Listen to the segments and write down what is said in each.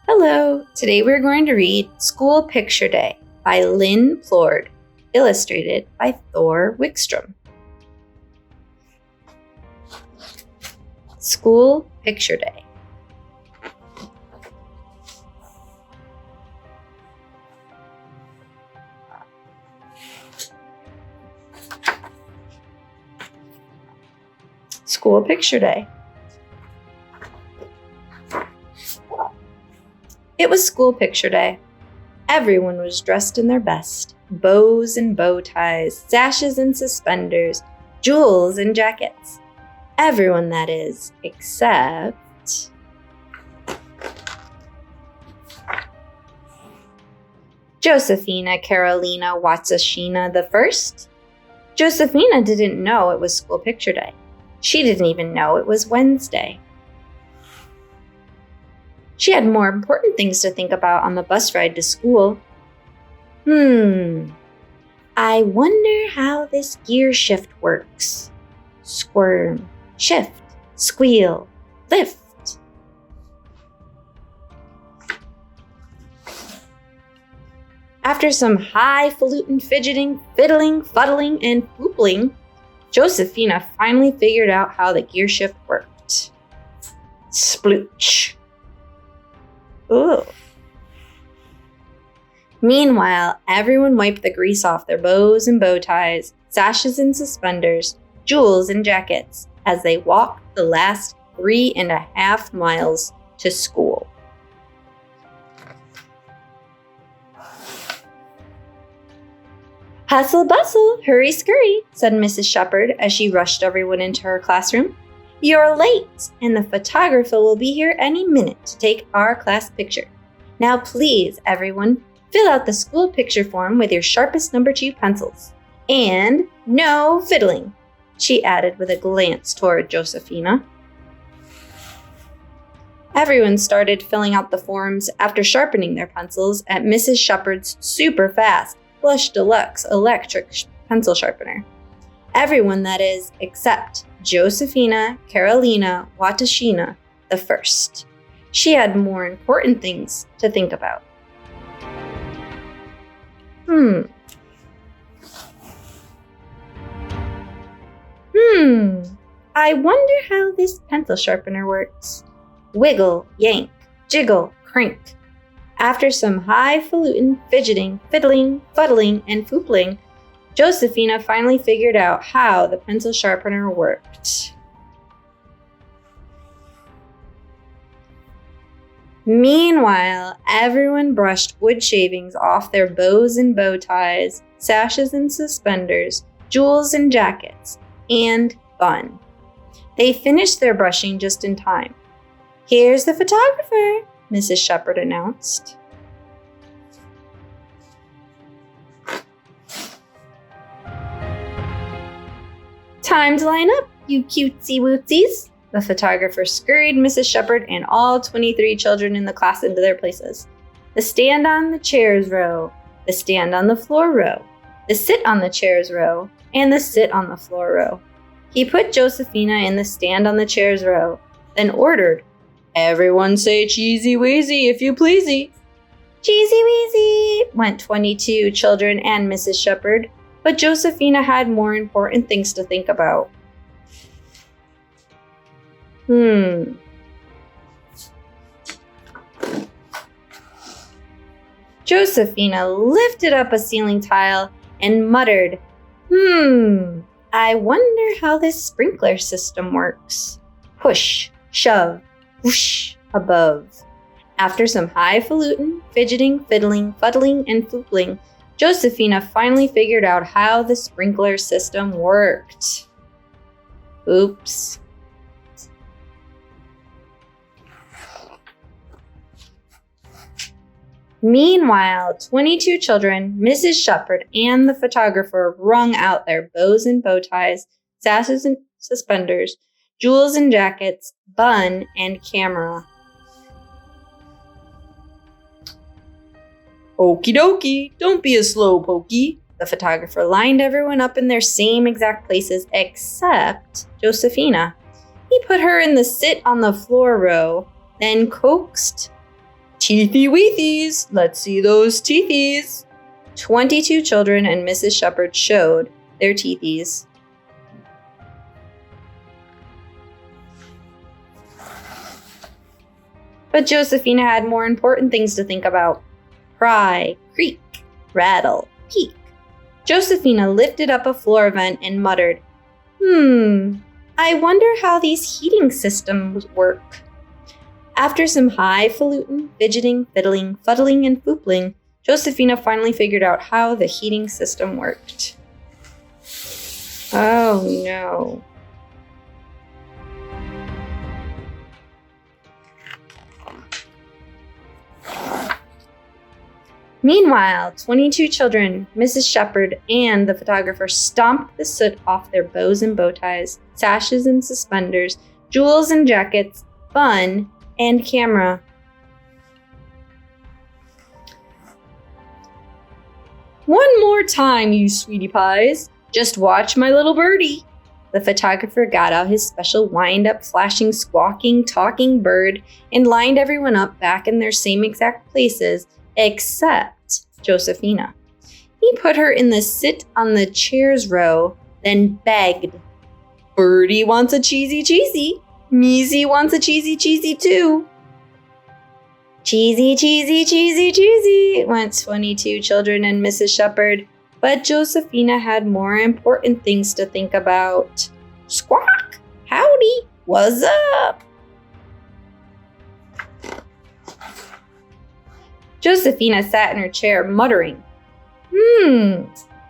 Hello! Today we're going to read School Picture Day by Lynn, Plourde, illustrated by Thor, Wickstrom. School Picture Day. School Picture Day. It was school picture day. Everyone was dressed in their best. Bows and bow ties, sashes and suspenders, jewels and jackets. Everyone, that is, except Josephina Carolina Watsashina the First. Josephina didn't know it was school picture day. She didn't even know it was Wednesday. She had more important things to think about on the bus ride to school. I wonder how this gear shift works. Squirm, shift, squeal, lift. After some highfalutin fidgeting, fiddling, fuddling, and poopling, Josephina finally figured out how the gear shift worked. Splooch. Ooh. Meanwhile, everyone wiped the grease off their bows and bow ties, sashes and suspenders, jewels and jackets as they walked the last 3.5 miles to school. Hustle bustle, hurry scurry, said Mrs. Shepherd as she rushed everyone into her classroom. You're late, and the photographer will be here any minute to take our class picture. Now please, everyone, fill out the school picture form with your sharpest number 2 pencils. And no fiddling, she added with a glance toward Josephina. Everyone started filling out the forms after sharpening their pencils at Mrs. Shepherd's super fast Blush Deluxe electric pencil sharpener. Everyone, that is, except Josephina Carolina Watsashina the First. She had more important things to think about. I wonder how this pencil sharpener works. Wiggle, yank, jiggle, crank. After some highfalutin fidgeting, fiddling, fuddling, and foopling, Josephina finally figured out how the pencil sharpener worked. Meanwhile, everyone brushed wood shavings off their bows and bow ties, sashes and suspenders, jewels and jackets, and bun. They finished their brushing just in time. Here's the photographer, Mrs. Shepherd announced. Time to line up, you cutesy wootsies. The photographer scurried Mrs. Shepherd and all 23 children in the class into their places. The stand on the chairs row, the stand on the floor row, the sit on the chairs row, and the sit on the floor row. He put Josephina in the stand on the chairs row, then ordered, Everyone say cheesy wheezy if you pleasey. Cheesy wheezy, went 22 children and Mrs. Shepherd, but Josephina had more important things to think about. Josephina lifted up a ceiling tile and muttered, I wonder how this sprinkler system works. Push, shove, whoosh, above. After some highfalutin, fidgeting, fiddling, fuddling, and foopling, Josephina finally figured out how the sprinkler system worked. Oops. Meanwhile, 22 children, Mrs. Shepherd, and the photographer wrung out their bows and bow ties, sashes and suspenders, jewels and jackets, bun, and camera. Okie dokie, don't be a slow pokey. The photographer lined everyone up in their same exact places except Josephina. He put her in the sit on the floor row, then coaxed, Teethy weethies, let's see those teethies. 22 children and Mrs. Shepherd showed their teethies. But Josephina had more important things to think about. Cry, creak, rattle, peek. Josephina lifted up a floor vent and muttered, I wonder how these heating systems work. After some highfalutin, fidgeting, fiddling, fuddling, and foopling, Josephina finally figured out how the heating system worked. Oh no. Meanwhile, 22 children, Mrs. Shepherd, and the photographer stomped the soot off their bows and bow ties, sashes and suspenders, jewels and jackets, bun, and camera. One more time, you sweetie pies. Just watch my little birdie. The photographer got out his special wind-up, flashing, squawking, talking bird and lined everyone up back in their same exact places, except Josephina. He put her in the sit on the chairs row, then begged, Birdie wants a cheesy cheesy. Measy wants a cheesy cheesy too. Cheesy, cheesy, cheesy, cheesy, went 22 children and Mrs. Shepherd, but Josephina had more important things to think about. Squawk! Howdy! What's up? Josephina sat in her chair, muttering,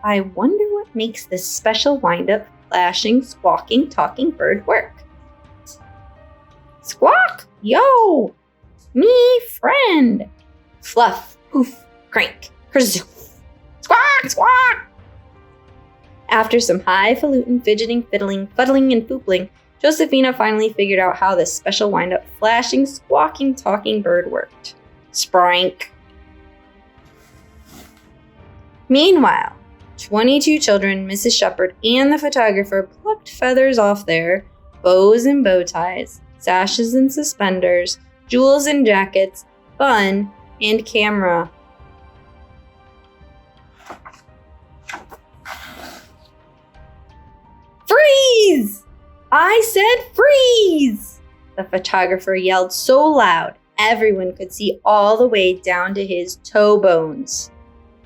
I wonder what makes this special wind-up, flashing, squawking, talking bird work. Squawk! Yo! Me friend! Fluff, poof, crank, kerzoof. Squawk, squawk! After some highfalutin, fidgeting, fiddling, fuddling, and foopling, Josephina finally figured out how this special wind-up, flashing, squawking, talking bird worked. Sprank. Meanwhile, 22 children, Mrs. Shepherd, and the photographer plucked feathers off their bows and bow ties, sashes and suspenders, jewels and jackets, bun, and camera. Freeze! I said freeze! The photographer yelled so loud, everyone could see all the way down to his toe bones.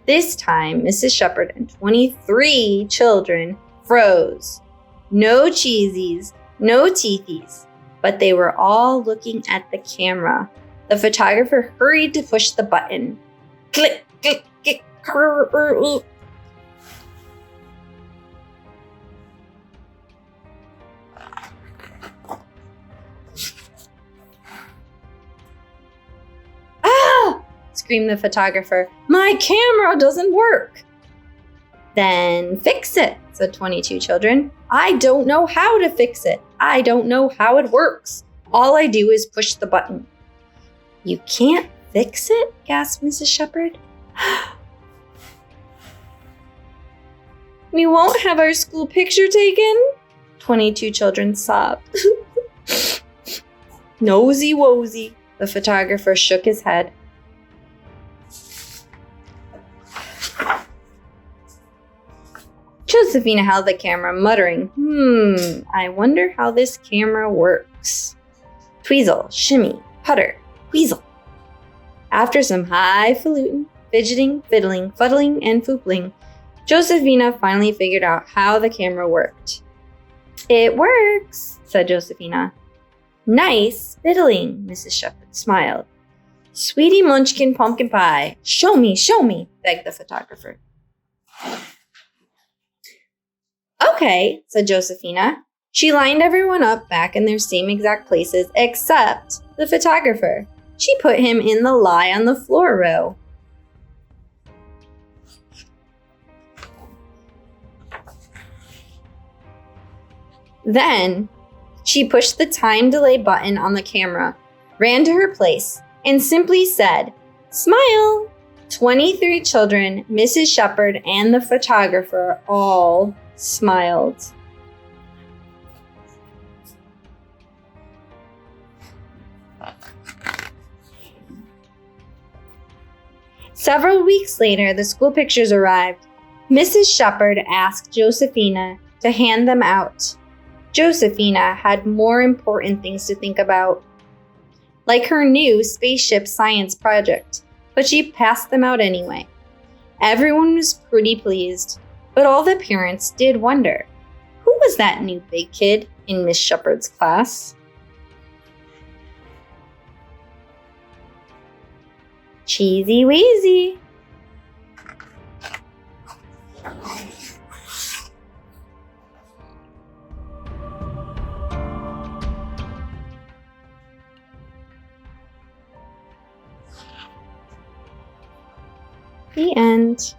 This time, Mrs. Shepherd and 23 children froze. No cheesies, no teethies, but they were all looking at the camera. The photographer hurried to push the button. Click, click, click, Ah! Screamed the photographer. My camera doesn't work. Then fix it, said 22 children. I don't know how to fix it. I don't know how it works. All I do is push the button. You can't fix it? Gasped Mrs. Shepherd. We won't have our school picture taken? 22 children sobbed. Nosy wosy. The photographer shook his head. Josephina held the camera, muttering, I wonder how this camera works. Tweezle, shimmy, putter, weasel. After some highfalutin, fidgeting, fiddling, fuddling, and foopling, Josephina finally figured out how the camera worked. It works, said Josephina. Nice fiddling, Mrs. Shepherd smiled. Sweetie Munchkin pumpkin pie, show me, begged the photographer. Okay, said Josephina. She lined everyone up back in their same exact places except the photographer. She put him in the lie on the floor row. Then she pushed the time delay button on the camera, ran to her place, and simply said, Smile! 23 children, Mrs. Shepherd, and the photographer all smiled. Several weeks later, the school pictures arrived. Mrs. Shepherd asked Josephina to hand them out. Josephina had more important things to think about, like her new spaceship science project, but she passed them out anyway. Everyone was pretty pleased, but all the parents did wonder, who was that new big kid in Miss Shepherd's class? Cheesy Wheezy. The end.